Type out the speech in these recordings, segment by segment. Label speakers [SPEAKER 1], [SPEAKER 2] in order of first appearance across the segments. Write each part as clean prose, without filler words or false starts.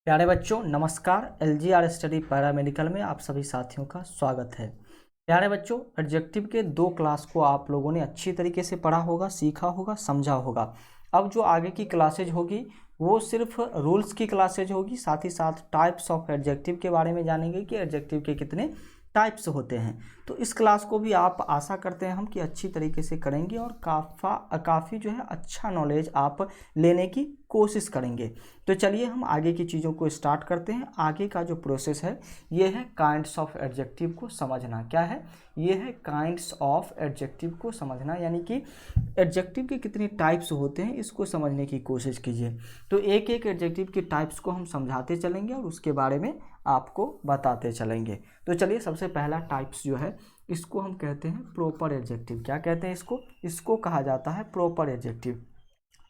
[SPEAKER 1] प्यारे बच्चों नमस्कार। LGR स्टडी पैरामेडिकल में आप सभी साथियों का स्वागत है। प्यारे बच्चों, एडजेक्टिव के 2 क्लास को आप लोगों ने अच्छी तरीके से पढ़ा होगा, सीखा होगा, समझा होगा। अब जो आगे की क्लासेज होगी वो सिर्फ रूल्स की क्लासेज होगी, साथ ही साथ टाइप्स ऑफ एडजेक्टिव के बारे में जानेंगे कि एडजेक्टिव के कितने टाइप्स होते हैं। तो इस क्लास को भी आप आशा करते हैं हम कि अच्छी तरीके से करेंगे और काफ़ी जो है अच्छा नॉलेज आप लेने की कोशिश करेंगे। तो चलिए हम आगे की चीज़ों को स्टार्ट करते हैं। आगे का जो प्रोसेस है ये है काइंड्स ऑफ एडजेक्टिव को समझना। क्या है? ये है काइंड्स ऑफ एडजेक्टिव को समझना, यानी कि एडजेक्टिव के कितने टाइप्स होते हैं इसको समझने की कोशिश कीजिए। तो एक एक एडजेक्टिव के टाइप्स को हम समझाते चलेंगे और उसके बारे में आपको बताते चलेंगे। तो चलिए, सबसे पहला टाइप्स जो है इसको हम कहते हैं प्रॉपर एडजेक्टिव। क्या कहते हैं इसको? इसको कहा जाता है proper adjective.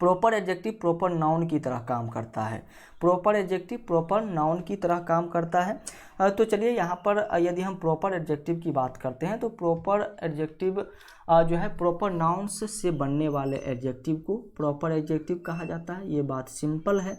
[SPEAKER 1] Proper adjective proper noun की तरह काम करता है। प्रॉपर एडजेक्टिव प्रॉपर नाउन की तरह काम करता है। तो चलिए यहाँ पर यदि हम प्रॉपर एडजेक्टिव की बात करते हैं तो प्रॉपर एडजेक्टिव जो है प्रॉपर नाउन्स से बनने वाले एडजेक्टिव को प्रॉपर एडजेक्टिव कहा जाता है। ये बात सिंपल है।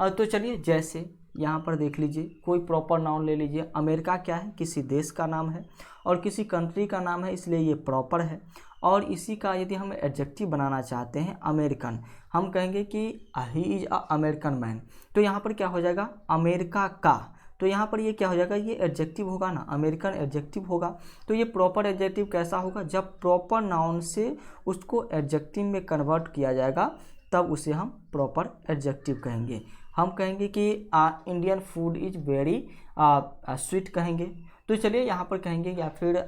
[SPEAKER 1] तो चलिए, जैसे यहाँ पर देख लीजिए, कोई प्रॉपर नाउन ले लीजिए। अमेरिका क्या है? किसी देश का नाम है और किसी कंट्री का नाम है, इसलिए ये प्रॉपर है। और इसी का यदि हम एडजेक्टिव बनाना चाहते हैं अमेरिकन, हम कहेंगे कि he is a American man. तो यहाँ पर क्या हो जाएगा? अमेरिका का। तो यहाँ पर ये क्या हो जाएगा? ये एडजेक्टिव होगा ना, अमेरिकन एडजेक्टिव होगा। तो ये प्रॉपर एडजेक्टिव कैसा होगा? जब प्रॉपर नाउन से उसको एडजेक्टिव में कन्वर्ट किया जाएगा तब उसे हम प्रॉपर एडजेक्टिव कहेंगे। हम कहेंगे कि Indian food is very sweet कहेंगे। तो चलिए यहाँ पर कहेंगे, या फिर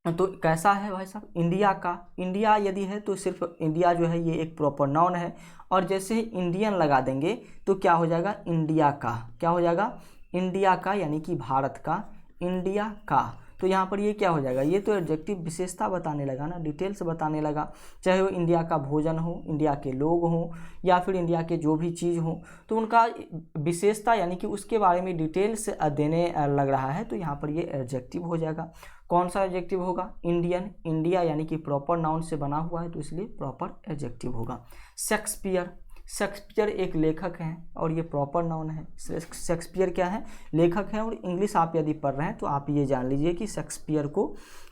[SPEAKER 1] तो कैसा है भाई साहब? इंडिया का। इंडिया यदि है तो सिर्फ इंडिया जो है ये एक प्रॉपर नाउन है, और जैसे ही इंडियन लगा देंगे तो क्या हो जाएगा? इंडिया का। क्या हो जाएगा? इंडिया का, यानी कि भारत का, इंडिया का। तो यहाँ पर ये क्या हो जाएगा? ये तो एडजेक्टिव विशेषता बताने लगा ना, डिटेल्स बताने लगा। चाहे वो इंडिया का भोजन हो, इंडिया के लोग हों, या फिर इंडिया के जो भी चीज़ हो, तो उनका विशेषता यानी कि उसके बारे में डिटेल्स देने लग रहा है, तो यहाँ पर ये एडजेक्टिव हो जाएगा। कौन सा एडजेक्टिव होगा? इंडियन। इंडिया यानी कि प्रॉपर नाउन से बना हुआ है तो इसलिए प्रॉपर एडजेक्टिव होगा। शेक्सपियर। शेक्सपियर एक लेखक हैं और ये प्रॉपर नाउन है। शेक्सपियर क्या है? लेखक हैं। और इंग्लिश आप यदि पढ़ रहे हैं तो आप ये जान लीजिए कि शेक्सपियर को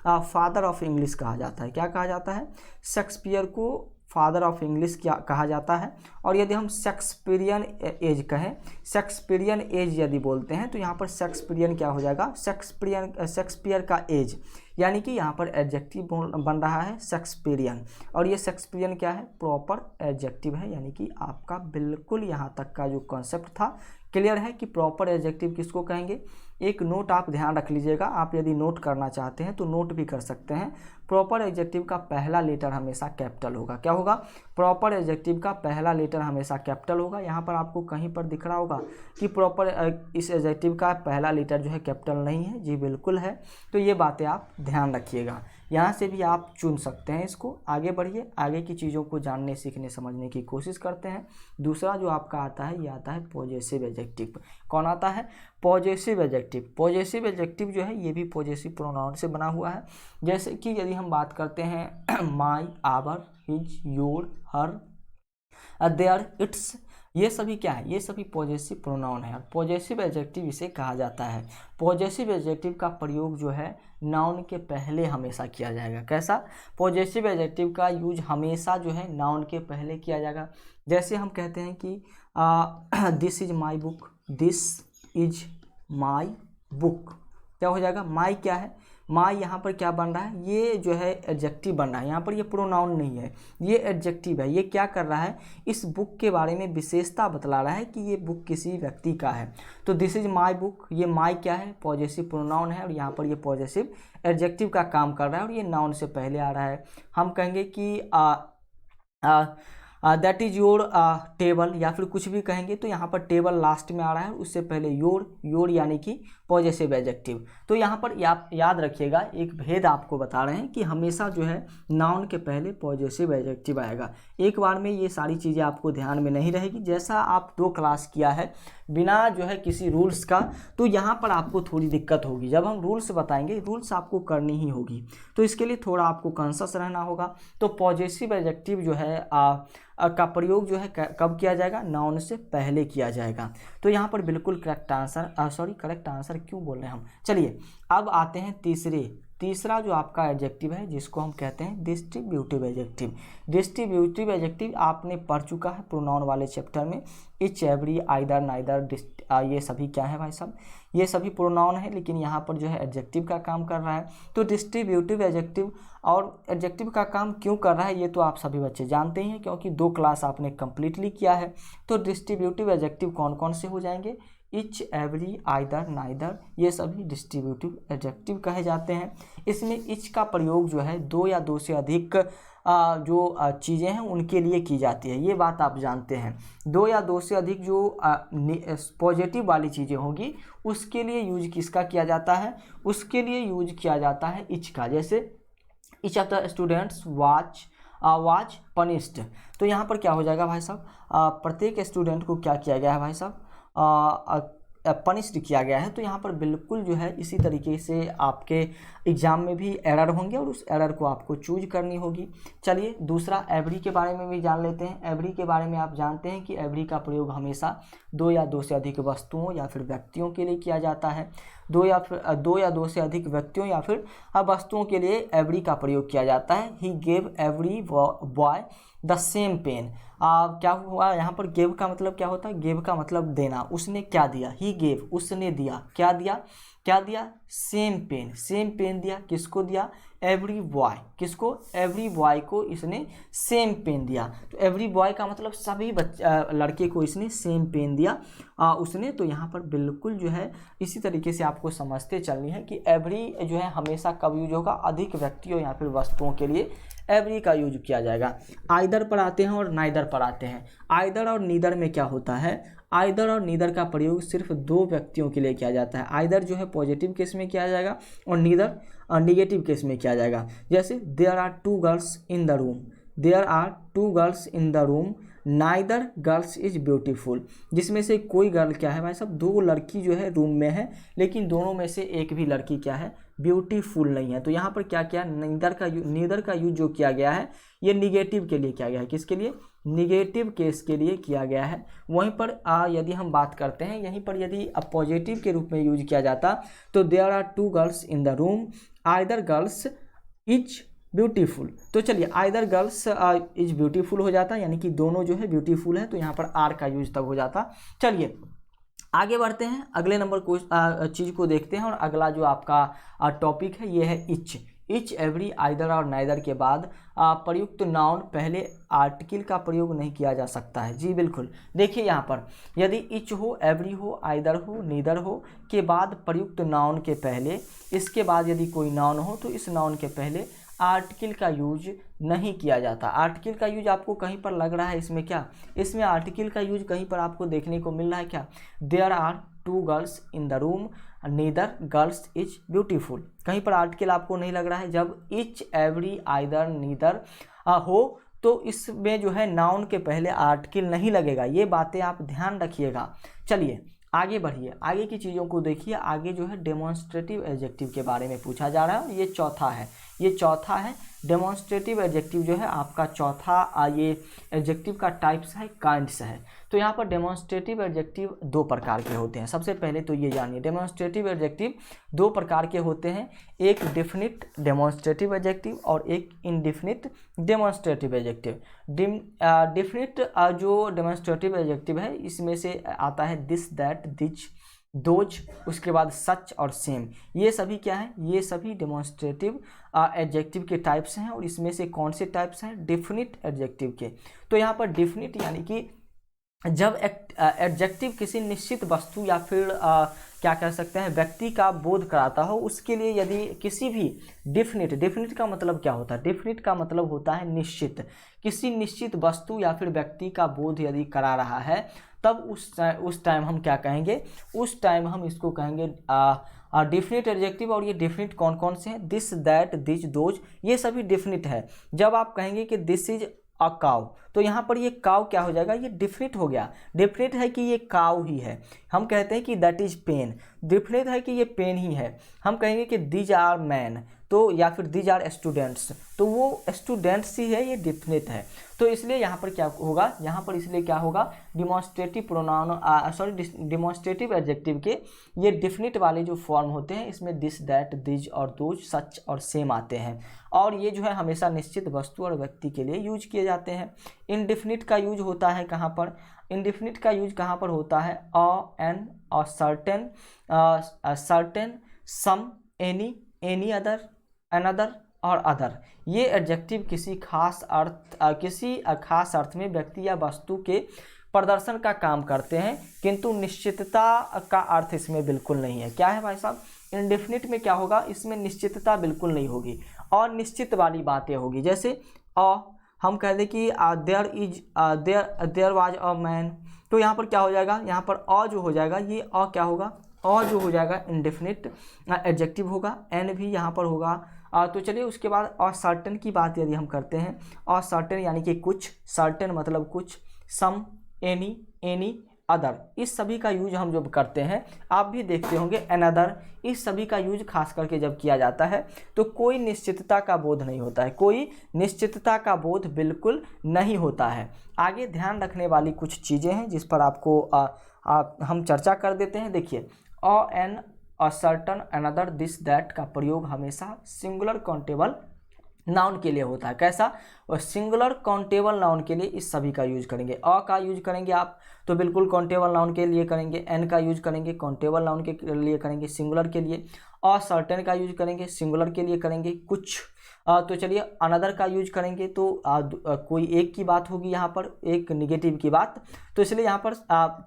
[SPEAKER 1] फादर ऑफ इंग्लिश कहा जाता है। क्या कहा जाता है? शेक्सपियर को फादर ऑफ इंग्लिश क्या कहा जाता है। और यदि हम शेक्सपियरियन एज कहें, शेक्सपियरियन एज यदि बोलते हैं तो यहाँ पर शेक्सपियरियन क्या हो जाएगा? शेक्सपियर का एज, यानी कि यहाँ पर एडजेक्टिव बन रहा है शेक्सपियरियन। और ये शेक्सपियरियन क्या है? प्रॉपर एडजेक्टिव है। यानी कि आपका बिल्कुल यहाँ तक का जो कॉन्सेप्ट था क्लियर है कि प्रॉपर एडजेक्टिव किसको कहेंगे। एक नोट आप ध्यान रख लीजिएगा, आप यदि नोट करना चाहते हैं तो नोट भी कर सकते हैं। प्रॉपर एडजेक्टिव का पहला लेटर हमेशा कैपिटल होगा। क्या होगा? प्रॉपर एडजेक्टिव का पहला लेटर हमेशा कैपिटल होगा। यहाँ पर आपको कहीं पर दिख रहा होगा कि प्रॉपर इस एडजेक्टिव का पहला लेटर जो है कैपिटल नहीं है। जी बिल्कुल है। तो ये बातें आप ध्यान रखिएगा, यहाँ से भी आप चुन सकते हैं इसको। आगे बढ़िए, आगे की चीज़ों को जानने, सीखने, समझने की कोशिश करते हैं। दूसरा जो आपका आता है ये आता है पॉजेसिव एडजेक्टिव। कौन आता है? Possessive adjective. पॉजेसिव एडजेक्टिव जो है ये भी पॉजेसिव प्रोनाउन से बना हुआ है। जैसे कि यदि हम बात करते हैं my, our, his, your, her, their, its, ये सभी क्या है? ये सभी पॉजेसिव प्रोनाउन है और पॉजेसिव एडजेक्टिव इसे कहा जाता है। पॉजेसिव एडजेक्टिव का प्रयोग जो है नाउन के पहले हमेशा किया जाएगा। कैसा? पॉजेसिव एडजेक्टिव का यूज हमेशा जो है नाउन के पहले किया जाएगा। जैसे हम कहते हैं कि this is my book, this is my book. क्या हो जाएगा? माई क्या है? माई यहाँ पर क्या बन रहा है? ये जो है एडजेक्टिव बन रहा है। यहाँ पर ये प्रोनाउन नहीं है, ये एडजेक्टिव है। ये क्या कर रहा है? इस बुक के बारे में विशेषता बतला रहा है कि ये बुक किसी व्यक्ति का है। तो दिस इज माई बुक, ये माई क्या है? पॉजेसिव प्रोनाउन है और यहाँ पर ये पॉजेसिव एडजेक्टिव का काम कर रहा है और ये नाउन से पहले आ रहा है। हम कहेंगे कि दैट इज योर टेबल, या फिर कुछ भी कहेंगे तो यहाँ पर टेबल लास्ट में आ रहा है, उससे पहले योर यानी कि पॉजेसिव एडजेक्टिव। तो यहाँ पर याद रखिएगा, एक भेद आपको बता रहे हैं कि हमेशा जो है नाउन के पहले पॉजेसिव एडजेक्टिव आएगा। एक बार में ये सारी चीज़ें आपको ध्यान में नहीं रहेगी। जैसा आप 2 क्लास किया है बिना जो है किसी रूल्स का, तो यहाँ पर आपको थोड़ी दिक्कत होगी। जब हम रूल्स बताएंगे, रूल्स आपको करनी ही होगी, तो इसके लिए थोड़ा आपको कॉन्शियस रहना होगा। तो पॉजेसिव एडजेक्टिव जो है का प्रयोग जो है कब किया जाएगा, नाउन से पहले किया जाएगा। तो यहाँ पर बिल्कुल करेक्ट आंसर, करेक्ट आंसर क्यों बोल रहे हैं हम। चलिए अब आते हैं तीसरा जो आपका एडजेक्टिव है जिसको हम कहते हैं डिस्ट्रीब्यूटिव एडजेक्टिव। डिस्ट्रीब्यूटिव एडजेक्टिव आपने पढ़ चुका है प्रोनाउन वाले चैप्टर में। इच, एवरी, आइदर, नाइदर, ये सभी क्या है भाई साहब, ये सभी प्रोनाउन है, लेकिन यहाँ पर जो है एडजेक्टिव का काम कर रहा है। तो डिस्ट्रीब्यूटिव एडजेक्टिव और एडजेक्टिव का काम क्यों कर रहा है ये तो आप सभी बच्चे जानते ही हैं, क्योंकि 2 क्लास आपने कंप्लीटली किया है। तो डिस्ट्रीब्यूटिव एडजेक्टिव कौन कौन से हो जाएंगे, इच, एवरी, आइदर, नाइदर, ये सभी डिस्ट्रीब्यूटिव एडजेक्टिव कहे जाते हैं। इसमें इच का प्रयोग जो है 2 या 2 से अधिक जो चीज़ें हैं उनके लिए की जाती है, ये बात आप जानते हैं। 2 या 2 से अधिक जो पॉजिटिव वाली चीज़ें होंगी उसके लिए यूज किसका किया जाता है, उसके लिए यूज किया जाता है इच का। जैसे each of the students was punished, तो यहाँ पर क्या हो जाएगा भाई साहब, प्रत्येक स्टूडेंट को क्या किया गया है भाई साहब, पनिश्ड किया गया है। तो यहाँ पर बिल्कुल जो है इसी तरीके से आपके एग्जाम में भी एरर होंगे और उस एरर को आपको चूज करनी होगी। चलिए दूसरा एवरी के बारे में भी जान लेते हैं। एवरी के बारे में आप जानते हैं कि एवरी का प्रयोग हमेशा 2 या 2 से अधिक वस्तुओं या फिर व्यक्तियों के लिए किया जाता है। 2 या 2 से अधिक व्यक्तियों या फिर वस्तुओं के लिए एवरी का प्रयोग किया जाता है। He gave every boy the same pen. क्या हुआ यहाँ पर, गेव का मतलब क्या होता है, गेव का मतलब देना। उसने क्या दिया, ही गेव, उसने दिया, क्या दिया, सेम पेन दिया। किसको दिया, एवरी बॉय, किसको, एवरी बॉय को इसने सेम पेन दिया। तो एवरी बॉय का मतलब सभी लड़के को इसने सेम पेन दिया उसने। तो यहाँ पर बिल्कुल जो है इसी तरीके से आपको समझते चलनी है कि एवरी जो है हमेशा कब यूज होगा, अधिक व्यक्तियों या फिर वस्तुओं के लिए एवरी का यूज किया जाएगा। आइदर पर आते हैं और नाइदर पर आते हैं। आइदर और नीदर में क्या होता है, आइदर और नीदर का प्रयोग सिर्फ 2 व्यक्तियों के लिए किया जाता है। आइदर जो है पॉजिटिव केस में किया जाएगा और नीदर निगेटिव केस में किया जाएगा। जैसे there are 2 girls in the room, there are 2 girls in the room, neither girls is beautiful, जिसमें से कोई गर्ल क्या है भाई साहब, 2 लड़की जो है रूम में है, लेकिन दोनों में से एक भी लड़की क्या है, ब्यूटीफुल नहीं है। तो यहाँ पर क्या किया, नीदर का यूज जो किया गया है ये निगेटिव के लिए किया गया है। किसके लिए, निगेटिव केस के लिए किया गया है। वहीं पर यदि हम बात करते हैं, यहीं पर यदि पॉजिटिव के रूप में यूज किया जाता तो there are 2 girls in the room, either girls is beautiful. तो चलिए आइदर गर्ल्स इज ब्यूटीफुल हो जाता, यानी कि दोनों जो है ब्यूटीफुल है, तो यहाँ पर आर का यूज तब हो जाता। चलिए आगे बढ़ते हैं, अगले नंबर को चीज़ को देखते हैं। और अगला जो आपका टॉपिक है ये है इच, एवरी, आइदर और नाइदर के बाद प्रयुक्त नाउन पहले आर्टिकल का प्रयोग नहीं किया जा सकता है। जी बिल्कुल, देखिए यहाँ पर यदि इच हो, एवरी हो, आइदर हो, नीदर हो के बाद प्रयुक्त नाउन के पहले, इसके बाद यदि कोई नाउन हो तो इस नाउन के पहले आर्टिकल का यूज नहीं किया जाता। आर्टिकल का यूज आपको कहीं पर लग रहा है, इसमें क्या, इसमें आर्टिकल का यूज कहीं पर आपको देखने को मिल रहा है क्या, there are 2 girls in the room, neither girls is beautiful, कहीं पर आर्टिकल आपको नहीं लग रहा है। जब इच, एवरी, आइदर, नीदर हो तो इसमें जो है नाउन के पहले आर्टिकल नहीं लगेगा, ये बातें आप ध्यान रखिएगा। चलिए आगे बढ़िए, आगे की चीज़ों को देखिए। आगे जो है डेमोन्स्ट्रेटिव एडजेक्टिव के बारे में पूछा जा रहा है और ये चौथा है। डेमोन्स्ट्रेटिव एडजेक्टिव जो है आपका चौथा ये एडजेक्टिव का टाइप्स है, काइंड्स है। तो यहाँ पर डेमोन्स्ट्रेटिव एडजेक्टिव 2 प्रकार के होते हैं। सबसे पहले तो ये जानिए, डेमोन्स्ट्रेटिव एडजेक्टिव 2 प्रकार के होते हैं, एक डेफिनिट डेमोन्स्ट्रेटिव एडजेक्टिव और एक इनडेफिनिट डेमोन्स्ट्रेटिव एडजेक्टिव। डेफिनिट जो डेमोन्स्ट्रेटिव एडजेक्टिव है इसमें से आता है दिस, दैट, दिच, दोज, उसके बाद सच और सेम। ये सभी क्या है, ये सभी डेमोन्स्ट्रेटिव एडजेक्टिव के टाइप्स हैं। और इसमें से कौन से टाइप्स हैं, डेफिनिट एडजेक्टिव के। तो यहाँ पर डेफिनिट यानी कि जब एडजेक्टिव किसी निश्चित वस्तु या फिर क्या कह सकते हैं व्यक्ति का बोध कराता हो, उसके लिए यदि किसी भी डेफिनिट का मतलब क्या होता है, डेफिनिट का मतलब होता है निश्चित, किसी निश्चित वस्तु या फिर व्यक्ति का बोध यदि करा रहा है तब उस टाइम हम क्या कहेंगे, उस टाइम हम इसको कहेंगे डेफिनिट एडजेक्टिव। और ये डेफिनिट कौन कौन से हैं, दिस, दैट, दिच, दोज, ये सभी डेफिनिट है। जब आप कहेंगे कि दिस इज अ काउ, तो यहाँ पर ये काउ क्या हो जाएगा, ये डेफिनिट हो गया। डेफिनिट है कि ये काउ ही है। हम कहते हैं कि दैट इज पेन, डेफिनिट है कि ये पेन ही है। हम कहेंगे कि दीज आर मैन, तो या फिर दीज आर स्टूडेंट्स, तो वो स्टूडेंट्स ही है, ये डिफिनिट है। तो इसलिए यहाँ पर क्या होगा, यहाँ पर इसलिए क्या होगा, डिमॉन्स्ट्रेटिव प्रोनाउन डिमॉन्स्ट्रेटिव एडजेक्टिव के ये डिफिनिट वाले जो फॉर्म होते हैं इसमें दिस, दैट, दिज और दोज, सच और सेम आते हैं, और ये जो है हमेशा निश्चित वस्तु और व्यक्ति के लिए यूज किए जाते हैं। इनडिफिनिट का यूज होता है कहाँ पर, इनडिफिनिट का यूज कहाँ पर होता है, एन और सर्टेन, सर्टेन, सम, एनी अदर, अनदर और अदर। ये एडजेक्टिव किसी खास अर्थ में व्यक्ति या वस्तु के प्रदर्शन का काम करते हैं, किंतु निश्चितता का अर्थ इसमें बिल्कुल नहीं है। क्या है भाई साहब, इनडेफिनिट में क्या होगा, इसमें निश्चितता बिल्कुल नहीं होगी और निश्चित वाली बातें होगी। जैसे हम कह दें कि देयर वाज अ मैन, तो यहाँ पर क्या हो जाएगा, यहाँ पर जो हो जाएगा, ये क्या होगा, जो हो जाएगा इनडेफिनिट एडजेक्टिव होगा, एन भी यहाँ पर होगा। तो चलिए उसके बाद सर्टेन की बात यदि हम करते हैं, सर्टेन यानी कि कुछ, सर्टेन मतलब कुछ, सम, एनी, अदर, इस सभी का यूज हम जब करते हैं, आप भी देखते होंगे अनदर, इस सभी का यूज खास करके जब किया जाता है तो कोई निश्चितता का बोध नहीं होता है, कोई निश्चितता का बोध बिल्कुल नहीं होता है। आगे ध्यान रखने वाली कुछ चीज़ें हैं जिस पर आपको हम चर्चा कर देते हैं। देखिए, an, certain, another, this, that का प्रयोग हमेशा सिंगुलर काउंटेबल नाउन के लिए होता है। कैसा, और सिंगुलर काउंटेबल नाउन के लिए इस सभी का यूज करेंगे। का यूज करेंगे आप तो बिल्कुल काउंटेबल नाउन के लिए करेंगे, एन का यूज करेंगे काउंटेबल नाउन के लिए करेंगे, सिंगुलर के लिए, और सर्टेन का यूज करेंगे सिंगुलर के लिए करेंगे, कुछ। तो चलिए अनदर का यूज करेंगे तो कोई एक की बात होगी, यहाँ पर एक निगेटिव की बात, तो इसलिए यहाँ पर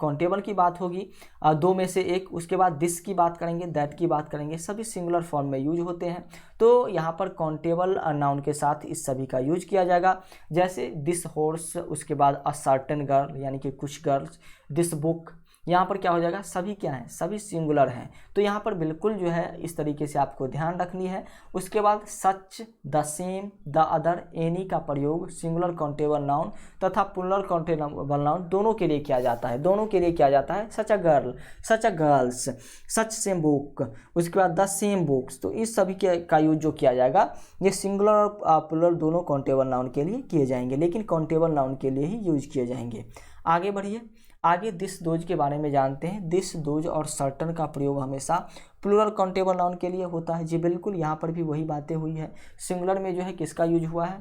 [SPEAKER 1] काउंटेबल की बात होगी, दो में से एक। उसके बाद दिस की बात करेंगे, दैट की बात करेंगे, सभी सिंगुलर फॉर्म में यूज होते हैं। तो यहाँ पर काउंटेबल नाउन के साथ इस सभी का यूज किया जाएगा। जैसे दिस हॉर्स, उसके बाद अ सर्टेन गर्ल यानी कि कुछ गर्ल्स, दिस बुक, यहाँ पर क्या हो जाएगा, सभी क्या हैं, सभी सिंगुलर हैं। तो यहाँ पर बिल्कुल जो है इस तरीके से आपको ध्यान रखनी है। उसके बाद such, the same, the other, any का प्रयोग सिंगुलर काउंटेबल नाउन तथा प्लूरल काउंटेबल नाउन दोनों के लिए किया जाता है, दोनों के लिए किया जाता है। Such a girl, such a girls, such same book, उसके बाद द सेम बुक्स, तो इस सभी का यूज जो किया जाएगा ये सिंगुलर और प्लूरल दोनों काउंटेबल नाउन के लिए किए जाएंगे, लेकिन काउंटेबल नाउन के लिए ही यूज किए जाएंगे। आगे बढ़िए, आगे दिस, दोज के बारे में जानते हैं। दिस, दोज और सर्टन का प्रयोग हमेशा प्लूरल काउंटेबल नाउन के लिए होता है। जी बिल्कुल, यहाँ पर भी वही बातें हुई है। सिंगुलर में जो है किसका यूज हुआ है,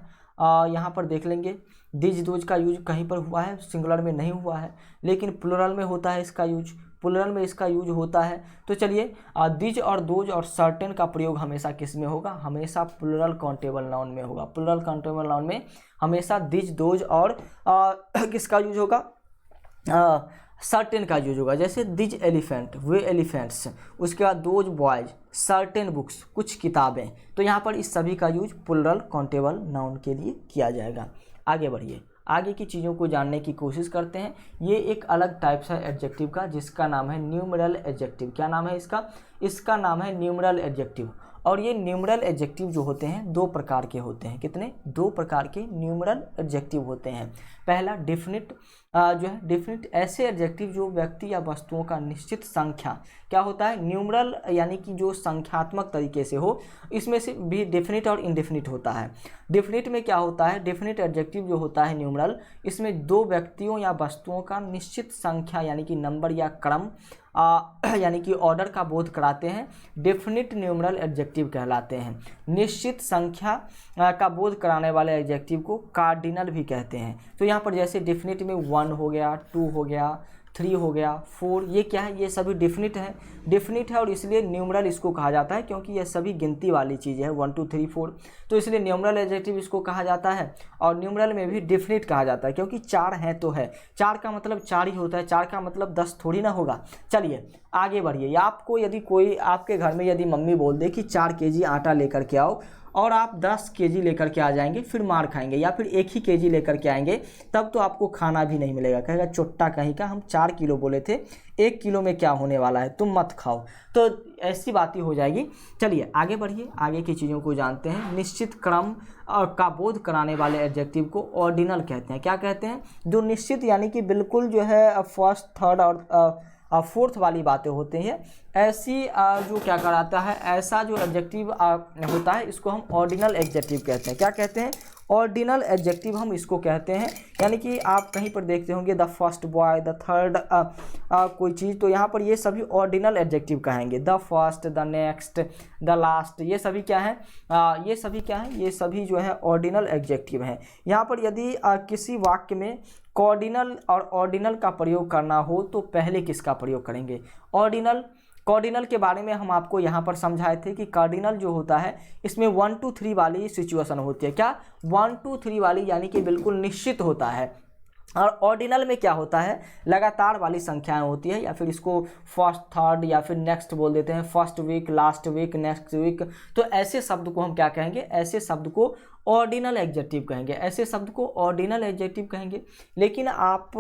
[SPEAKER 1] यहाँ पर देख लेंगे, दिज, दोज का यूज कहीं पर हुआ है, सिंगुलर में नहीं हुआ है, लेकिन प्लूरल में होता है इसका यूज, प्लूरल में इसका यूज होता है। तो चलिए दिज और दोज और सर्टेन का प्रयोग हमेशा किस में होगा, हमेशा प्लूरल काउंटेबल नाउन में होगा। प्लूरल काउंटेबल नाउन में हमेशा दिज, दोज और किसका यूज होगा, सर्टेन का यूज होगा। जैसे दिज एलिफेंट, वे एलिफेंट्स, उसके बाद दोज बॉयज, सर्टेन बुक्स, कुछ किताबें, तो यहाँ पर इस सभी का यूज प्लूरल काउंटेबल नाउन के लिए किया जाएगा। आगे बढ़िए, आगे की चीज़ों को जानने की कोशिश करते हैं। ये एक अलग टाइप्स है एडजेक्टिव का जिसका नाम है न्यूमरल एडजेक्टिव। क्या नाम है इसका, इसका नाम है न्यूमरल एडजेक्टिव। और ये न्यूमरल एडजेक्टिव जो होते हैं दो प्रकार के होते हैं। कितने, दो प्रकार के न्यूमरल एडजेक्टिव होते हैं। पहला डेफिनिट जो है, डेफिनिट ऐसे एडजेक्टिव जो व्यक्ति या वस्तुओं का निश्चित संख्या, क्या होता है, न्यूमरल यानी कि जो संख्यात्मक तरीके से हो, इसमें से भी डेफिनिट और इनडेफिनिट होता है। डेफिनिट में क्या होता है, डेफिनिट एडजेक्टिव जो होता है न्यूमरल, इसमें दो व्यक्तियों या वस्तुओं का निश्चित संख्या यानी कि नंबर या क्रम यानी कि ऑर्डर का बोध कराते हैं, डेफिनिट न्यूमरल एडजेक्टिव कहलाते हैं। निश्चित संख्या का बोध कराने वाले एडजेक्टिव को कार्डिनल भी कहते हैं। तो यहाँ पर जैसे डेफिनिट में 1 हो गया, 2 हो गया, 3 हो गया, 4, ये क्या है, ये सभी डेफिनिट है, डेफिनिट है और इसलिए न्यूमरल इसको कहा जाता है क्योंकि ये सभी गिनती वाली चीज़ है, 1 2 3 4, तो इसलिए न्यूमरल एडजेक्टिव इसको कहा जाता है। और न्यूमरल में भी डेफिनिट कहा जाता है क्योंकि 4 है तो है, 4 का मतलब 4 ही होता है, 4 का मतलब 10 थोड़ी ना होगा। चलिए आगे बढ़िए, आपको यदि कोई आपके घर में यदि मम्मी बोल दे कि 4 kg आटा लेकर के आओ और आप 10 kg लेकर के आ जाएंगे, फिर मार खाएंगे, या फिर 1 ही kg लेकर के आएंगे, तब तो आपको खाना भी नहीं मिलेगा, कहेगा चोट्टा कहीं का, हम 4 किलो बोले थे, 1 किलो में क्या होने वाला है, तुम मत खाओ, तो ऐसी बात ही हो जाएगी। चलिए आगे बढ़िए, आगे की चीज़ों को जानते हैं। निश्चित क्रम का बोध कराने वाले एडजेक्टिव को ऑर्डिनल कहते हैं। क्या कहते हैं, जो निश्चित यानी कि बिल्कुल जो है फर्स्ट, थर्ड और फोर्थ वाली बातें होती हैं, ऐसी जो क्या कराता है, ऐसा जो एडजेक्टिव होता है इसको हम ऑर्डिनल एडजेक्टिव कहते हैं। क्या कहते हैं? ऑर्डिनल एडजेक्टिव हम इसको कहते हैं। यानी कि आप कहीं पर देखते होंगे the first boy, the third कोई चीज़, तो यहाँ पर ये सभी ऑर्डिनल एडजेक्टिव कहेंगे। The first, the next, the last, ये सभी क्या है? ये सभी क्या है? ये सभी जो है ऑर्डिनल एडजेक्टिव हैं। यहाँ पर यदि किसी वाक्य में कॉर्डिनल और ऑर्डिनल का प्रयोग करना हो तो पहले किसका प्रयोग करेंगे? ऑर्डिनल। कॉर्डिनल के बारे में हम आपको यहाँ पर समझाए थे कि कार्डिनल जो होता है इसमें 1 2 3 वाली सिचुएशन होती है। क्या? 1 2 3 वाली, यानी कि बिल्कुल निश्चित होता है। और ऑर्डिनल में क्या होता है? लगातार वाली संख्याएं होती है, या फिर इसको फर्स्ट, थर्ड या फिर नेक्स्ट बोल देते हैं, first week, last week, next week. तो ऐसे शब्द को हम क्या कहेंगे? ऐसे शब्द को ऑर्डिनल एडजेक्टिव कहेंगे। ऐसे शब्द को ऑर्डिनल एडजेक्टिव कहेंगे। लेकिन आप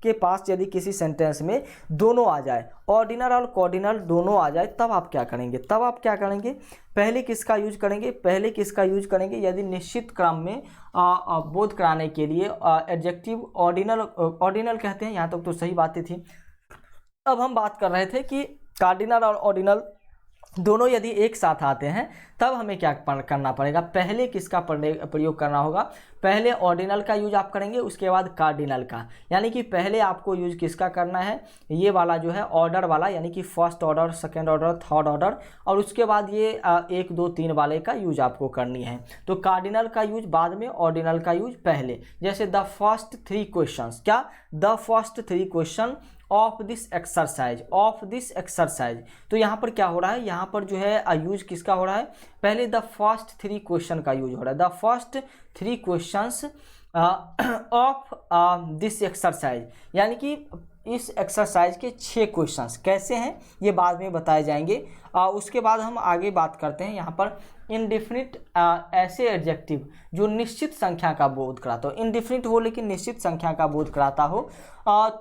[SPEAKER 1] के पास यदि किसी सेंटेंस में दोनों आ जाए, ऑर्डिनल और कॉर्डिनल दोनों आ जाए, तब आप क्या करेंगे? तब आप क्या करेंगे? पहले किसका यूज करेंगे? पहले किसका यूज करेंगे? यदि निश्चित क्रम में बोध कराने के लिए एडजेक्टिव ऑर्डिनल कहते हैं। यहाँ तक तो सही बातें थी। अब हम बात कर रहे थे कि कार्डिनल और ऑर्डिनल दोनों यदि एक साथ आते हैं तब हमें क्या करना पड़ेगा? पहले किसका प्रयोग करना होगा? पहले ऑर्डिनल का यूज आप करेंगे, उसके बाद कार्डिनल का। यानी कि पहले आपको यूज किसका करना है? ये वाला जो है ऑर्डर वाला, यानी कि first order, second order, third order, और उसके बाद ये 1 2 3 वाले का यूज आपको करनी है। तो कार्डिनल का यूज बाद में, ऑर्डिनल का यूज पहले। जैसे द फर्स्ट 3 क्वेश्चंस। क्या? The first 3 question of this exercise, of this exercise. तो यहाँ पर क्या हो रहा है? यहाँ पर जो है यूज किसका हो रहा है? पहले द फर्स्ट 3 क्वेश्चन का यूज हो रहा है। The first 3 questions of this exercise, यानी कि इस एक्सरसाइज के 6 क्वेश्चंस कैसे हैं ये बाद में बताए जाएंगे। उसके बाद हम आगे बात करते हैं यहाँ पर इनडिफिनिट ऐसे एडजेक्टिव जो निश्चित संख्या का बोध कराता हो। इनडिफिनिट हो लेकिन निश्चित संख्या का बोध कराता हो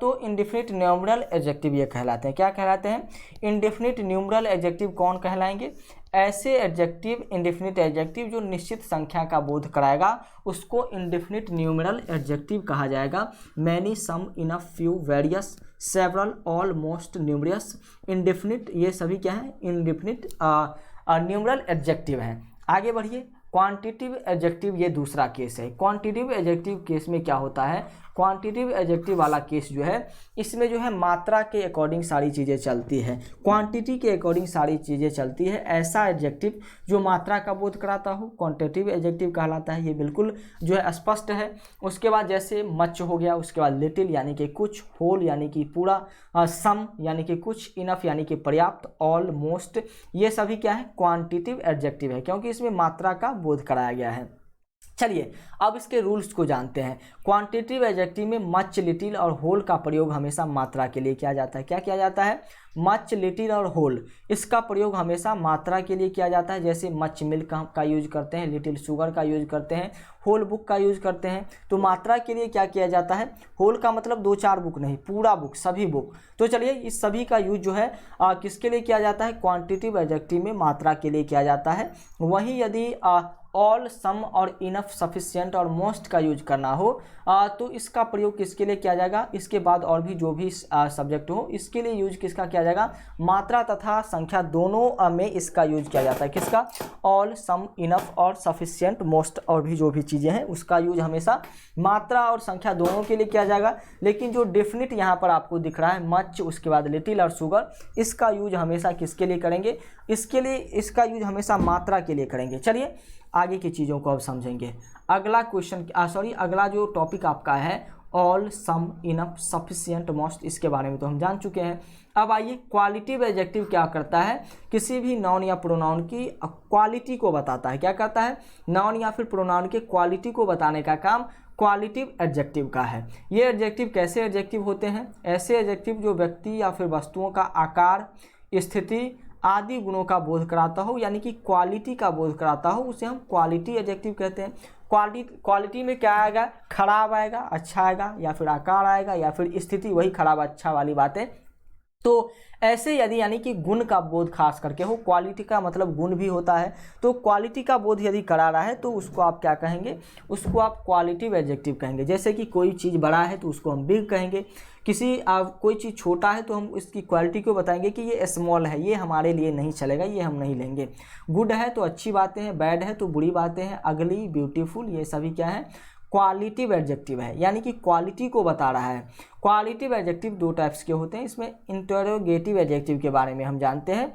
[SPEAKER 1] तो इनडिफिनिट न्यूमरल एडजेक्टिव ये कहलाते हैं। क्या कहलाते हैं? इनडिफिनिट न्यूमरल एडजेक्टिव कौन कहलाएंगे? ऐसे एडजेक्टिव, इनडिफिनिट एडजेक्टिव जो निश्चित संख्या का बोध कराएगा उसको इनडिफिनिट न्यूमरल एडजेक्टिव कहा जाएगा। Many, some, enough, few, various, several, all, most, numerous, indefinite, ये सभी क्या है? इनडिफिनिट न्यूमरल एडजेक्टिव हैं। आगे बढ़िए। क्वांटिटिव एडजेक्टिव ये दूसरा केस है। क्वांटिटिव एडजेक्टिव केस में क्या होता है? क्वांटिटिव एडजेक्टिव वाला केस जो है इसमें जो है मात्रा के अकॉर्डिंग सारी चीज़ें चलती है, क्वांटिटी के अकॉर्डिंग सारी चीज़ें चलती है। ऐसा एडजेक्टिव जो मात्रा का बोध कराता हो क्वांटिटिव एडजेक्टिव कहलाता है। ये बिल्कुल जो है स्पष्ट है। उसके बाद जैसे मच हो गया, उसके बाद लिटिल यानी कि कुछ, होल यानी कि पूरा, सम यानी कि कुछ, इनफ यानी कि पर्याप्त, ऑल, मोस्ट, ये सभी क्या है? क्वांटिटिव एडजेक्टिव है, क्योंकि इसमें मात्रा का बोध कराया गया है। चलिए अब इसके रूल्स को जानते हैं। क्वांटिटिव एडजेक्टिव में मच, लिटिल और होल का प्रयोग हमेशा मात्रा के लिए किया जाता है। क्या किया जाता है? मच, लिटिल और होल, इसका प्रयोग हमेशा मात्रा के लिए किया जाता है। जैसे मच मिल्क का यूज करते हैं, लिटिल शुगर का यूज करते हैं, होल बुक का यूज करते हैं। तो मात्रा के लिए क्या किया जाता है? होल का मतलब 2-4 बुक नहीं, पूरा बुक, सभी बुक। तो चलिए इस सभी का यूज जो है किसके लिए किया जाता है? क्वांटिटिव एडजेक्टिव में मात्रा के लिए किया जाता है। वहीं यदि ऑल, सम और इनफ, सफिशिएंट और मोस्ट का यूज करना हो तो इसका प्रयोग किसके लिए किया जाएगा? इसके बाद और भी जो भी सब्जेक्ट हो इसके लिए यूज किसका किया जाएगा? मात्रा तथा संख्या दोनों में इसका यूज किया जाता है। किसका? ऑल, सम, इनफ और सफिशिएंट, मोस्ट और भी जो भी चीज़ें हैं उसका यूज हमेशा मात्रा और संख्या दोनों के लिए किया जाएगा। लेकिन जो डेफिनिट यहाँ पर आपको दिख रहा है मच, उसके बाद लिटिल और शुगर, इसका यूज हमेशा किसके लिए करेंगे? इसके लिए इसका यूज हमेशा मात्रा के लिए करेंगे। चलिए आगे की चीज़ों को अब समझेंगे। अगला क्वेश्चन अगला जो टॉपिक आपका है ऑल, सम, इनफ, सफिशिएंट, मोस्ट, इसके बारे में तो हम जान चुके हैं। अब आइए क्वालिटिव एडजेक्टिव क्या करता है? किसी भी नाउन या प्रोनाउन की क्वालिटी को बताता है। क्या करता है? नाउन या फिर प्रोनाउन के क्वालिटी को बताने का काम क्वालिटिव एडजेक्टिव का है। ये एडजेक्टिव कैसे एडजेक्टिव होते हैं? ऐसे एडजेक्टिव जो व्यक्ति या फिर वस्तुओं का आकार, स्थिति आदि गुणों का बोध कराता हो, यानी कि क्वालिटी का बोध कराता हो, उसे हम क्वालिटी एडजेक्टिव कहते हैं। क्वालिटी में क्या आएगा? खराब आएगा, अच्छा आएगा, या फिर आकार आएगा, या फिर स्थिति, वही खराब अच्छा वाली बातें। तो ऐसे यदि यानी कि गुण का बोध खास करके हो, क्वालिटी का मतलब गुण भी होता है, तो क्वालिटी का बोध यदि करा रहा है तो उसको आप क्या कहेंगे, उसको आप क्वालिटिव एडजेक्टिव कहेंगे। जैसे कि कोई चीज़ बड़ा है तो उसको हम बिग कहेंगे, कोई चीज़ छोटा है तो हम इसकी क्वालिटी को बताएंगे कि ये स्मॉल है, ये हमारे लिए नहीं चलेगा, ये हम नहीं लेंगे। गुड है तो अच्छी बातें हैं, बैड है तो बुरी बातें हैं, अगली, ब्यूटीफुल, ये सभी क्या है, क्वालिटिव एडजेक्टिव है, यानी कि क्वालिटी को बता रहा है। क्वालिटिव एडजेक्टिव दो टाइप्स के होते हैं, इसमें इंटरोगेटिव एडजेक्टिव के बारे में हम जानते हैं।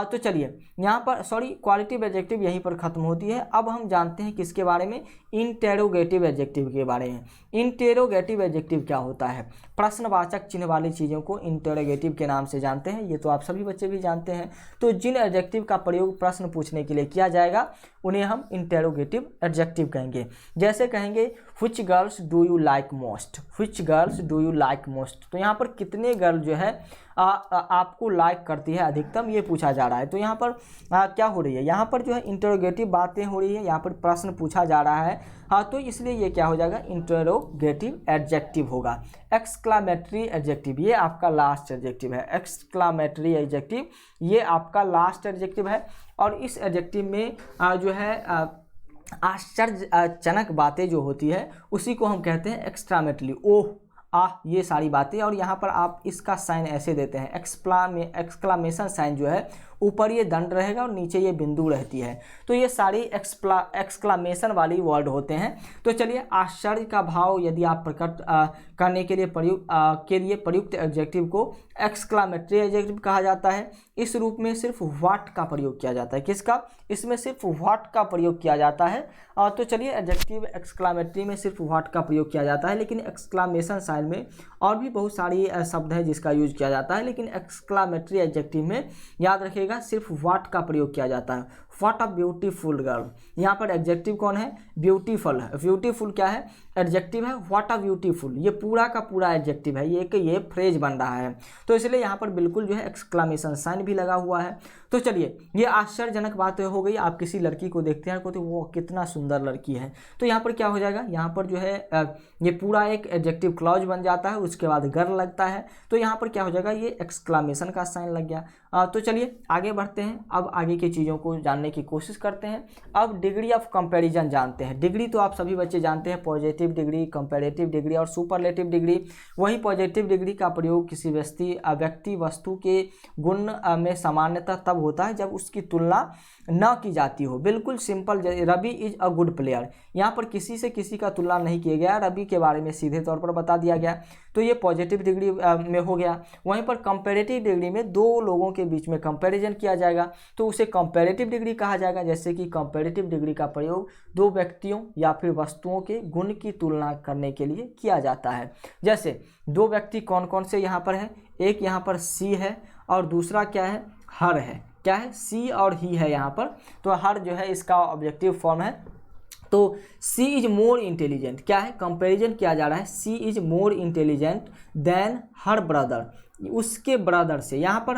[SPEAKER 1] तो चलिए यहाँ पर क्वालिटिव एडजेक्टिव यहीं पर खत्म होती है। अब हम जानते हैं किसके बारे में, इंटेरोगेटिव एडजेक्टिव के बारे में। इंटेरोगेटिव एडजेक्टिव क्या होता है, प्रश्नवाचक चिन्ह वाली चीज़ों को इंटेरोगेटिव के नाम से जानते हैं, ये तो आप सभी बच्चे भी जानते हैं। तो जिन एडजेक्टिव का प्रयोग प्रश्न पूछने के लिए किया जाएगा उन्हें हम इंटेरोगेटिव एडजेक्टिव कहेंगे। जैसे कहेंगे which girls do you like most, which girls do you like most, तो यहाँ पर कितने गर्ल जो है आपको लाइक करती है अधिकतम, ये पूछा जा रहा है। तो यहाँ पर क्या हो रही है, यहाँ पर जो है इंटरोगेटिव बातें हो रही है, यहाँ पर प्रश्न पूछा जा रहा है। तो इसलिए ये क्या हो जाएगा, इंटरोगेटिव एडजेक्टिव होगा। एक्सक्लामेटरी एडजेक्टिव, ये आपका लास्ट एडजेक्टिव है। एक्सक्लामेटरी एडजेक्टिव ये आपका लास्ट एडजेक्टिव है, और इस एडजेक्टिव में जो है आश्चर्यजनक बातें जो होती है उसी को हम कहते हैं एक्सक्लामेटरी, ओह ये सारी बातें। और यहाँ पर आप इसका साइन ऐसे देते हैं, एक्सक्लामेशन साइन जो है ऊपर ये दंड रहेगा और नीचे ये बिंदु रहती है, तो ये सारी एक्सक्लामेशन वाली वर्ड होते हैं। तो चलिए आश्चर्य का भाव यदि आप प्रकट करने के लिए प्रयुक्त एडजेक्टिव को एक्सक्लामेटरी एडजेक्टिव कहा जाता है। इस रूप में सिर्फ व्हाट का प्रयोग किया जाता है, किसका, इसमें सिर्फ व्हाट का प्रयोग किया जाता है। तो चलिए एडजेक्टिव एक्सक्लामेटरी में सिर्फ व्हाट का प्रयोग किया जाता है, लेकिन एक्सक्लामेशन साइन में और भी बहुत सारी शब्द है जिसका यूज किया जाता है, लेकिन एक्सक्लामेटरी एडजेक्टिव में याद रखिएगा सिर्फ व्हाट का प्रयोग किया जाता है। व्हाट अ ब्यूटीफुल गर्ल, यहाँ पर एडजेक्टिव कौन है, ब्यूटीफुल है। ब्यूटीफुल क्या है, एडजेक्टिव है। व्हाट अ ब्यूटीफुल ये पूरा का पूरा एडजेक्टिव है, ये फ्रेज बन रहा है, तो इसलिए यहाँ पर बिल्कुल जो है एक्सक्लामेशन साइन भी लगा हुआ है। तो चलिए ये आश्चर्यजनक बात हो गई, आप किसी लड़की को देखते हैं तो वो कितना सुंदर लड़की है, तो यहाँ पर क्या हो जाएगा, यहाँ पर जो है ये पूरा एक एडजेक्टिव क्लॉज बन जाता है, उसके बाद गर्ल लगता है, तो यहाँ पर क्या हो जाएगा, ये एक्सक्लामेशन का साइन लग गया। तो चलिए आगे बढ़ते हैं, अब आगे की चीज़ों को जानने की कोशिश करते हैं। अब डिग्री ऑफ कंपैरिजन जानते हैं। डिग्री तो आप सभी बच्चे जानते हैं, पॉजिटिव डिग्री, कंपैरेटिव डिग्री और सुपरलेटिव डिग्री। वही पॉजिटिव डिग्री का प्रयोग किसी व्यक्ति वस्तु के गुण में सामान्यतः तब होता है जब उसकी तुलना न की जाती हो। बिल्कुल simple, Ravi is a good player, यहाँ पर किसी से किसी का तुलना नहीं किया गया, रवि के बारे में सीधे तौर पर बता दिया गया, तो ये पॉजिटिव डिग्री में हो गया। वहीं पर कंपैरेटिव डिग्री में दो लोगों के बीच में कंपैरिजन किया जाएगा तो उसे कंपैरेटिव डिग्री कहा जाएगा। जैसे कि कंपैरेटिव डिग्री का प्रयोग दो व्यक्तियों या फिर वस्तुओं के गुण की तुलना करने के लिए किया जाता है। जैसे दो व्यक्ति कौन कौन से यहाँ पर है, एक यहाँ पर सी है और दूसरा क्या है, हर है। क्या है, सी और ही है यहाँ पर, तो हर जो है इसका ऑब्जेक्टिव फॉर्म है। तो सी इज मोर इंटेलिजेंट, क्या है, कंपैरिजन किया जा रहा है, she is more intelligent than her brother, उसके ब्रदर से। यहाँ पर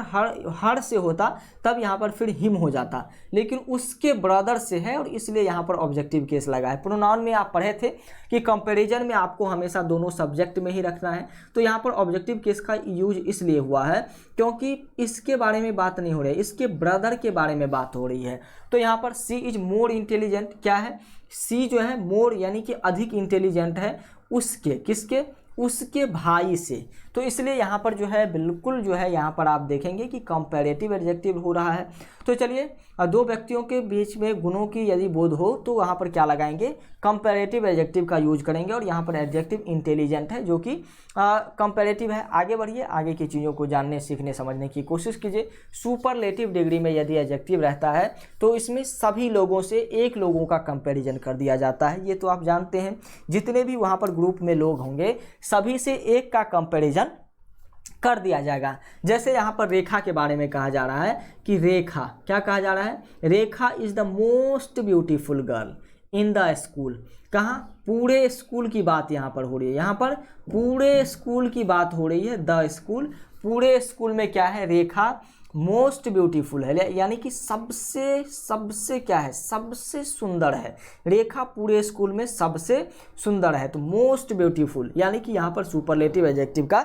[SPEAKER 1] हर से होता तब यहाँ पर फिर हिम हो जाता, लेकिन उसके ब्रदर से है और इसलिए यहाँ पर ऑब्जेक्टिव केस लगा है। प्रोनाउन में आप पढ़े थे कि कंपैरिजन में आपको हमेशा दोनों सब्जेक्ट में ही रखना है, तो यहाँ पर ऑब्जेक्टिव केस का यूज इसलिए हुआ है क्योंकि इसके बारे में बात नहीं हो रही है, इसके ब्रदर के बारे में बात हो रही है। तो यहाँ पर सी इज मोर इंटेलिजेंट, क्या है, सी जो है मोर यानी कि अधिक इंटेलिजेंट है उसके, किसके, उसके भाई से। तो इसलिए यहाँ पर जो है बिल्कुल जो है यहाँ पर आप देखेंगे कि कंपैरेटिव एडजेक्टिव हो रहा है। तो चलिए दो व्यक्तियों के बीच में गुणों की यदि बोध हो तो वहाँ पर क्या लगाएंगे, कंपैरेटिव एडजेक्टिव का यूज करेंगे, और यहाँ पर एडजेक्टिव इंटेलिजेंट है जो कि कंपैरेटिव है। आगे बढ़िए, आगे की चीज़ों को जानने सीखने समझने की कोशिश कीजिए। सुपरलेटिव डिग्री में यदि एडजेक्टिव रहता है तो इसमें सभी लोगों से एक लोगों का कंपैरिजन कर दिया जाता है, ये तो आप जानते हैं। जितने भी वहाँ पर ग्रुप में लोग होंगे सभी से एक का कंपैरिजन कर दिया जाएगा। जैसे यहाँ पर रेखा के बारे में कहा जा रहा है कि रेखा, क्या कहा जा रहा है, Rekha is the most beautiful girl in the school. कहाँ, पूरे स्कूल की बात यहाँ पर हो रही है, यहाँ पर पूरे स्कूल की बात हो रही है, द स्कूल, पूरे स्कूल में क्या है, रेखा मोस्ट ब्यूटीफुल है, यानी कि सबसे क्या है, सबसे सुंदर है। रेखा पूरे स्कूल में सबसे सुंदर है, तो मोस्ट ब्यूटीफुल यानी कि यहाँ पर सुपरलेटिव एडजेक्टिव का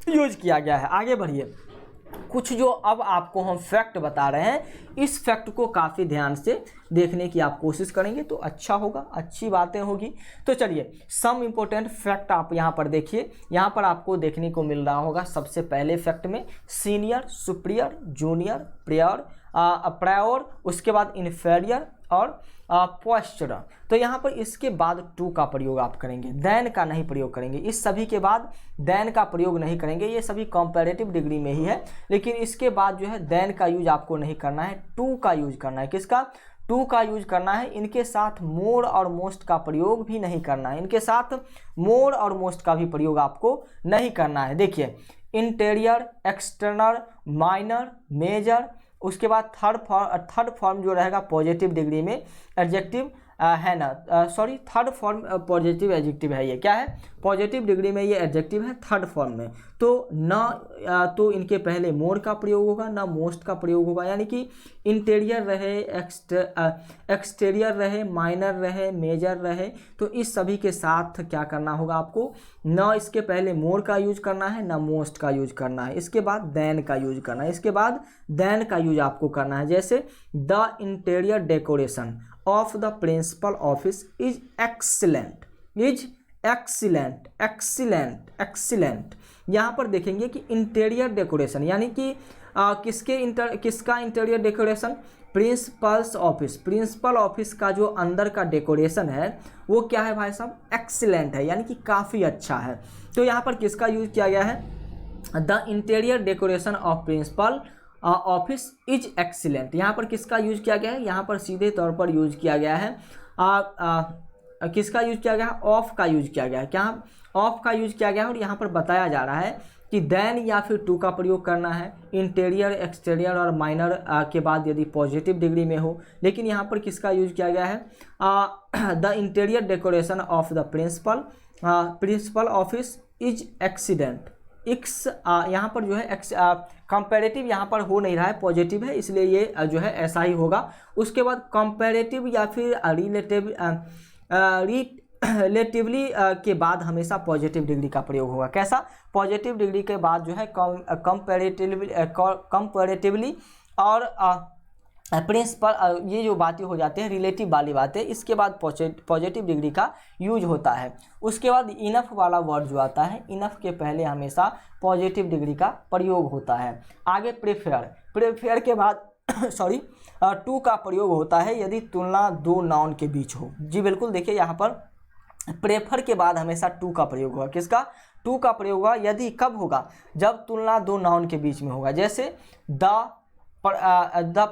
[SPEAKER 1] यूज किया गया है। आगे बढ़िए, कुछ जो अब आपको हम फैक्ट बता रहे हैं, इस फैक्ट को काफ़ी ध्यान से देखने की आप कोशिश करेंगे तो अच्छा होगा, अच्छी बातें होगी। तो चलिए सम इम्पोर्टेंट फैक्ट आप यहाँ पर देखिए। यहाँ पर आपको देखने को मिल रहा होगा सबसे पहले फैक्ट में सीनियर, सुपीरियर, जूनियर, प्रायोर, उसके बाद इन्फीरियर और पोस्चर। तो यहाँ पर इसके बाद टू का प्रयोग आप करेंगे, देन का नहीं प्रयोग करेंगे। इस सभी के बाद देन का प्रयोग नहीं करेंगे, ये सभी कंपैरेटिव डिग्री में ही है। लेकिन इसके बाद जो है देन का यूज आपको नहीं करना है, टू का यूज करना है। किसका? टू का यूज करना है। इनके साथ मोर और मोस्ट का प्रयोग भी नहीं करना है, इनके साथ मोर और मोस्ट का भी प्रयोग आपको नहीं करना है। देखिए इंटीरियर, एक्सटर्नल, माइनर, मेजर, उसके बाद थर्ड फॉर्म जो रहेगा पॉजिटिव डिग्री में एडजेक्टिव है ना, sorry third form positive adjective है। ये क्या है? पॉजिटिव डिग्री में ये एडजेक्टिव है थर्ड फॉर्म में। तो ना तो इनके पहले मोर का प्रयोग होगा, ना मोस्ट का प्रयोग होगा। यानी कि इंटीरियर रहे, एक्सटीरियर रहे, माइनर रहे, मेजर रहे, तो इस सभी के साथ क्या करना होगा आपको? ना इसके पहले मोर का यूज करना है, ना मोस्ट का यूज करना है। इसके बाद देन का यूज करना है, इसके बाद देन का यूज आपको करना है। जैसे the interior decoration of the principal office is excellent, is excellent, excellent, excellent. यहाँ पर देखेंगे कि इंटीरियर डेकोरेशन यानी कि किसका interior decoration? Principal's office, principal office का जो अंदर का डेकोरेशन है वो क्या है भाई साहब? एक्सीलेंट है, यानी कि काफ़ी अच्छा है। तो यहाँ पर किसका यूज किया गया है? The interior decoration of principal office is excellent. यहाँ पर किसका यूज किया गया है? यहाँ पर सीधे तौर पर यूज किया गया है किसका यूज किया गया है? ऑफ का यूज किया गया है। क्या? ऑफ का यूज किया गया है। और यहाँ पर बताया जा रहा है कि देन या फिर टू का प्रयोग करना है इंटीरियर, एक्सटीरियर और माइनर के बाद यदि पॉजिटिव डिग्री में हो। लेकिन यहाँ पर किसका यूज किया गया है? The interior decoration of the principal office is excellent. यहाँ पर जो है कंपैरेटिव यहाँ पर हो नहीं रहा है, पॉजिटिव है, इसलिए ये जो है ऐसा ही होगा। उसके बाद कंपैरेटिव या फिर रिलेटिवली के बाद हमेशा पॉजिटिव डिग्री का प्रयोग होगा। कैसा? पॉजिटिव डिग्री के बाद जो है कंपैरेटिवली और प्रिंसिपल, ये जो बातें हो जाती हैं रिलेटिव वाली बातें, इसके बाद पॉजिटिव डिग्री का यूज होता है। उसके बाद इनफ वाला वर्ड जो आता है, इनफ के पहले हमेशा पॉजिटिव डिग्री का प्रयोग होता है। आगे प्रेफर के बाद सॉरी टू का प्रयोग होता है यदि तुलना दो नाउन के बीच हो। जी बिल्कुल, देखिए यहाँ पर प्रेफर के बाद हमेशा टू का प्रयोग होगा। किसका? टू का प्रयोग होगा। यदि कब होगा? जब तुलना दो नाउन के बीच में होगा। जैसे the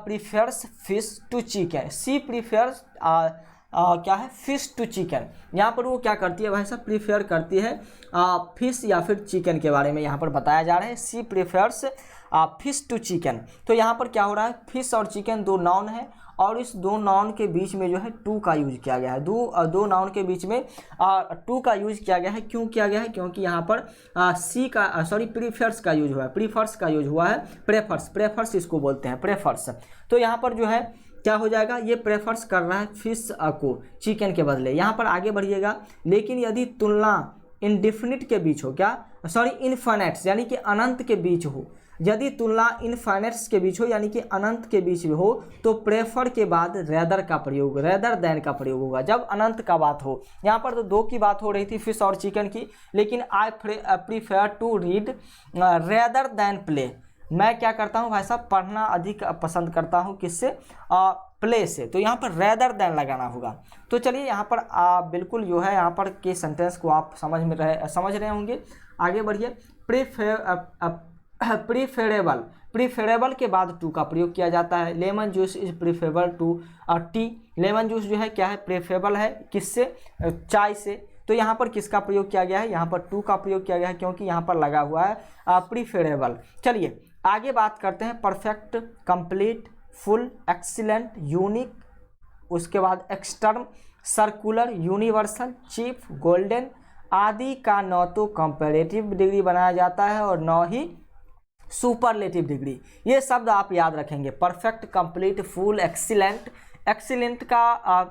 [SPEAKER 1] prefers fish to chicken, she prefers क्या है? Fish to chicken. यहाँ पर वो क्या करती है भाई साहब? प्रीफर करती है फिश या फिर चिकन के बारे में यहाँ पर बताया जा रहा है। सी प्रीफर्स फिश टू चिकन। तो यहाँ पर क्या हो रहा है? फिश और चिकन दो नाउन है और इस दो नाउन के बीच में जो है टू का यूज किया गया है। दो नाउन के बीच में टू का यूज किया गया है। क्यों किया गया है? क्योंकि यहाँ पर प्रीफर्स का यूज हुआ है, प्रीफर्स का यूज हुआ है। प्रेफर्स इसको बोलते हैं, प्रेफर्स। तो यहाँ पर जो है क्या हो जाएगा? ये प्रेफर्स कर रहा है फिश को चिकन के बदले। यहाँ पर आगे बढ़िएगा। लेकिन यदि तुलना इनडिफिनिट के बीच हो, इनफाइनाइट्स यानी कि अनंत के बीच हो, यदि तुलना इनफाइनाइट्स के बीच हो यानी कि अनंत के बीच में हो, तो प्रेफर के बाद रेदर का प्रयोग, रेदर देन का प्रयोग होगा जब अनंत का बात हो। यहाँ पर तो दो की बात हो रही थी, फिश और चिकन की, लेकिन I prefer to read rather than play. मैं क्या करता हूँ भाई साहब? पढ़ना अधिक पसंद करता हूँ। किससे? प्ले से। तो यहाँ पर रेदर देन लगाना होगा। तो चलिए यहाँ पर बिल्कुल जो है यहाँ पर के सेंटेंस को आप समझ रहे होंगे। आगे बढ़िए। प्रीफरेबल के बाद टू का प्रयोग किया जाता है। Lemon juice is preferable to tea. Lemon juice जो है क्या है? प्रेफरेबल है। किससे? चाय से। तो यहाँ पर किसका प्रयोग किया गया है? यहाँ पर टू का प्रयोग किया गया है, क्योंकि यहाँ पर लगा हुआ है प्रीफरेबल। चलिए आगे बात करते हैं। Perfect, complete, full, excellent, unique, उसके बाद एक्सटर्म, सर्कुलर, यूनिवर्सल, चीफ, गोल्डन आदि का न तो कंपैरेटिव डिग्री बनाया जाता है और न ही सुपरलेटिव डिग्री। ये शब्द आप याद रखेंगे। Perfect, complete, full, excellent. Excellent का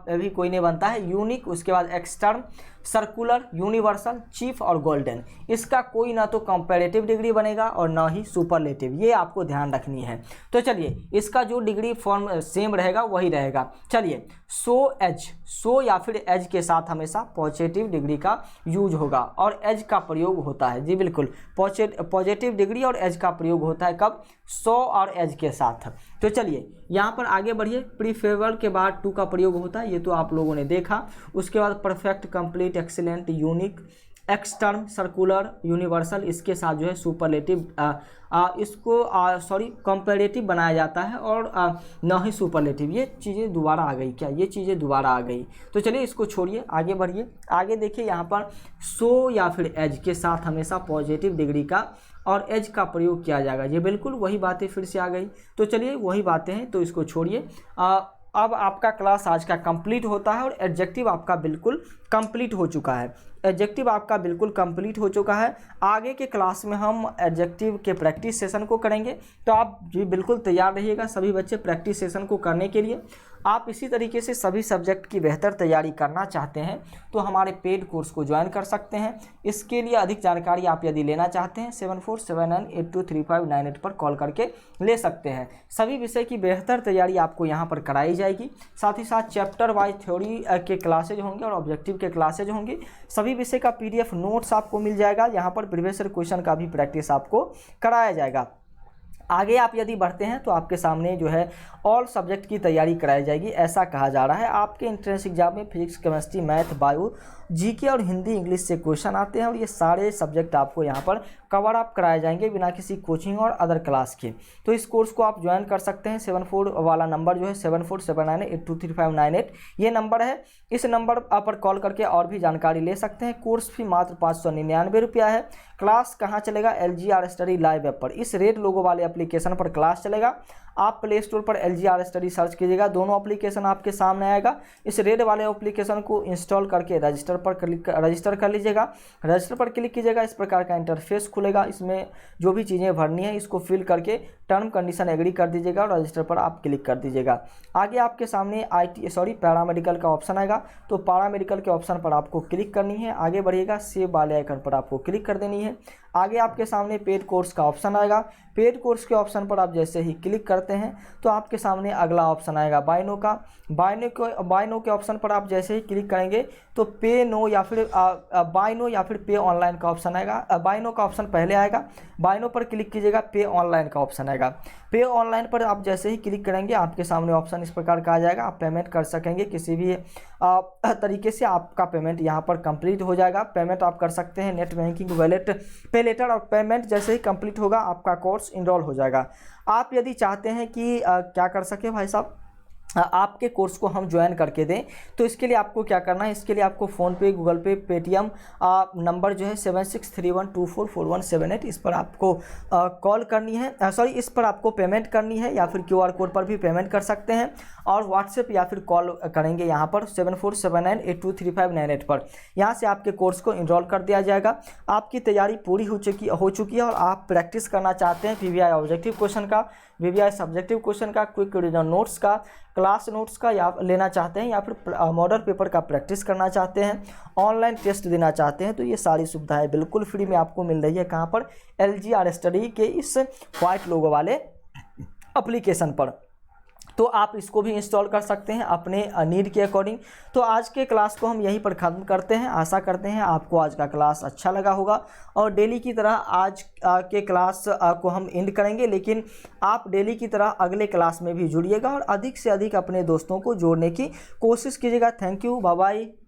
[SPEAKER 1] अभी कोई नहीं बनता है। यूनिक, उसके बाद एक्सटर्म, सर्कुलर, यूनिवर्सल, चीफ और गोल्डन। इसका कोई ना तो कंपैरेटिव डिग्री बनेगा और ना ही सुपरलेटिव, ये आपको ध्यान रखनी है। तो चलिए इसका जो डिग्री फॉर्म सेम रहेगा वही रहेगा। चलिए सो या फिर एज के साथ हमेशा पॉजिटिव डिग्री का यूज होगा और एज का प्रयोग होता है। जी बिल्कुल, पॉजिटिव डिग्री और एज का प्रयोग होता है कब? सो और एज के साथ। तो चलिए यहाँ पर आगे बढ़िए। प्रीफेबल के बाद टू का प्रयोग होता है, ये तो आप लोगों ने देखा। उसके बाद perfect, complete, excellent, unique, extreme, circular, universal, इसके साथ जो है सुपरलेटिव इसको कंपैरेटिव बनाया जाता है और न ही सुपरलेटिव। ये चीज़ें दोबारा आ गई क्या? ये चीज़ें दोबारा आ गई। तो चलिए इसको छोड़िए, आगे बढ़िए। आगे देखिए यहाँ पर सो या फिर एज के साथ हमेशा पॉजिटिव डिग्री का और एज का प्रयोग किया जाएगा। ये बिल्कुल वही बातें फिर से आ गई। तो चलिए वही बातें हैं, तो इसको छोड़िए। अब आपका क्लास आज का कंप्लीट होता है और एडजेक्टिव आपका बिल्कुल कंप्लीट हो चुका है। एडजेक्टिव आपका बिल्कुल कंप्लीट हो चुका है। आगे के क्लास में हम एडजेक्टिव के प्रैक्टिस सेशन को करेंगे, तो आप जी बिल्कुल तैयार रहिएगा सभी बच्चे प्रैक्टिस सेशन को करने के लिए। आप इसी तरीके से सभी सब्जेक्ट की बेहतर तैयारी करना चाहते हैं तो हमारे पेड कोर्स को ज्वाइन कर सकते हैं। इसके लिए अधिक जानकारी आप यदि लेना चाहते हैं 7479823598 पर कॉल करके ले सकते हैं। सभी विषय की बेहतर तैयारी आपको यहाँ पर कराई जाएगी। साथ ही साथ चैप्टर वाइज थ्योरी के क्लासेज होंगे और ऑब्जेक्टिव के क्लासेज होंगे। सभी विषय का PDF नोट्स आपको मिल जाएगा। यहाँ पर प्रीवियस ईयर क्वेश्चन का भी प्रैक्टिस आपको कराया जाएगा। आगे आप यदि बढ़ते हैं तो आपके सामने जो है ऑल सब्जेक्ट की तैयारी कराई जाएगी। ऐसा कहा जा रहा है आपके एंट्रेंस एग्जाम में physics, chemistry, math, bio, GK और हिंदी, इंग्लिश से क्वेश्चन आते हैं और ये सारे सब्जेक्ट आपको यहाँ पर कवर अप कराए जाएंगे बिना किसी कोचिंग और अदर क्लास के। तो इस कोर्स को आप ज्वाइन कर सकते हैं। 74 वाला नंबर जो है 7479823598 ये नंबर है। इस नंबर पर कॉल करके और भी जानकारी ले सकते हैं। कोर्स फी मात्र 599 रुपया है। क्लास कहाँ चलेगा? LGR स्टडी लाइव ऐप पर। इस रेड लोगो वाले एप्लीकेशन पर क्लास चलेगा। आप प्ले स्टोर पर LGR स्टडी सर्च कीजिएगा, दोनों एप्लीकेशन आपके सामने आएगा। इस रेड वाले एप्लीकेशन को इंस्टॉल करके रजिस्टर कर लीजिएगा। रजिस्टर पर क्लिक कीजिएगा, इस प्रकार का इंटरफेस खुलेगा। इसमें जो भी चीज़ें भरनी है इसको फिल करके टर्म कंडीशन एग्री कर दीजिएगा और रजिस्टर पर आप क्लिक कर दीजिएगा। आगे आपके सामने पैरामेडिकल का ऑप्शन आएगा, तो पैरामेडिकल के ऑप्शन पर आपको क्लिक करनी है। आगे बढ़िएगा, सेव वाले आइकन पर आपको क्लिक कर देनी है। आगे आपके सामने पेड कोर्स का ऑप्शन आएगा। पेड कोर्स के ऑप्शन पर आप जैसे ही क्लिक करते हैं तो आपके सामने अगला ऑप्शन आएगा बायनो का। बायनो के ऑप्शन पर आप जैसे ही क्लिक करेंगे तो पे नो या फिर बायनो या फिर पे ऑनलाइन का ऑप्शन आएगा। बायनो का ऑप्शन पहले आएगा, बायनो पर क्लिक कीजिएगा, पे ऑनलाइन का ऑप्शन आएगा। पे ऑनलाइन पर आप जैसे ही क्लिक करेंगे आपके सामने ऑप्शन इस प्रकार का आ जाएगा। आप पेमेंट कर सकेंगे किसी भी तरीके से, आपका पेमेंट यहाँ पर कंप्लीट हो जाएगा। पेमेंट आप कर सकते हैं नेट बैंकिंग, वॉलेट, पे लेटर, और पेमेंट जैसे ही कंप्लीट होगा आपका कोर्स इनरोल हो जाएगा। आप यदि चाहते हैं कि क्या कर सके भाई साहब, आपके कोर्स को हम ज्वाइन करके दें, तो इसके लिए आपको क्या करना है? इसके लिए आपको फ़ोनपे, गूगल पे, पेटीएम नंबर जो है 7631244178 इस पर आपको कॉल करनी है, इस पर आपको पेमेंट करनी है, या फिर QR कोड पर भी पेमेंट कर सकते हैं। और व्हाट्सएप या फिर कॉल करेंगे यहाँ पर 7479823598 पर। यहाँ से आपके कोर्स को इनरोल कर दिया जाएगा। आपकी तैयारी पूरी हो चुकी है और आप प्रैक्टिस करना चाहते हैं PVI ऑब्जेक्टिव क्वेश्चन का, VVI सब्जेक्टिव क्वेश्चन का, क्विक रिवीजन नोट्स का, क्लास नोट्स का या लेना चाहते हैं, या फिर मॉडल पेपर का प्रैक्टिस करना चाहते हैं, ऑनलाइन टेस्ट देना चाहते हैं, तो ये सारी सुविधाएं बिल्कुल फ्री में आपको मिल रही है। कहाँ पर? LGR स्टडी के इस व्हाइट लोगो वाले एप्लीकेशन पर। तो आप इसको भी इंस्टॉल कर सकते हैं अपने नीड के अकॉर्डिंग। तो आज के क्लास को हम यहीं पर ख़त्म करते हैं। आशा करते हैं आपको आज का क्लास अच्छा लगा होगा और डेली की तरह आज के क्लास को हम एंड करेंगे, लेकिन आप डेली की तरह अगले क्लास में भी जुड़िएगा और अधिक से अधिक अपने दोस्तों को जोड़ने की कोशिश कीजिएगा। Thank you, bye bye.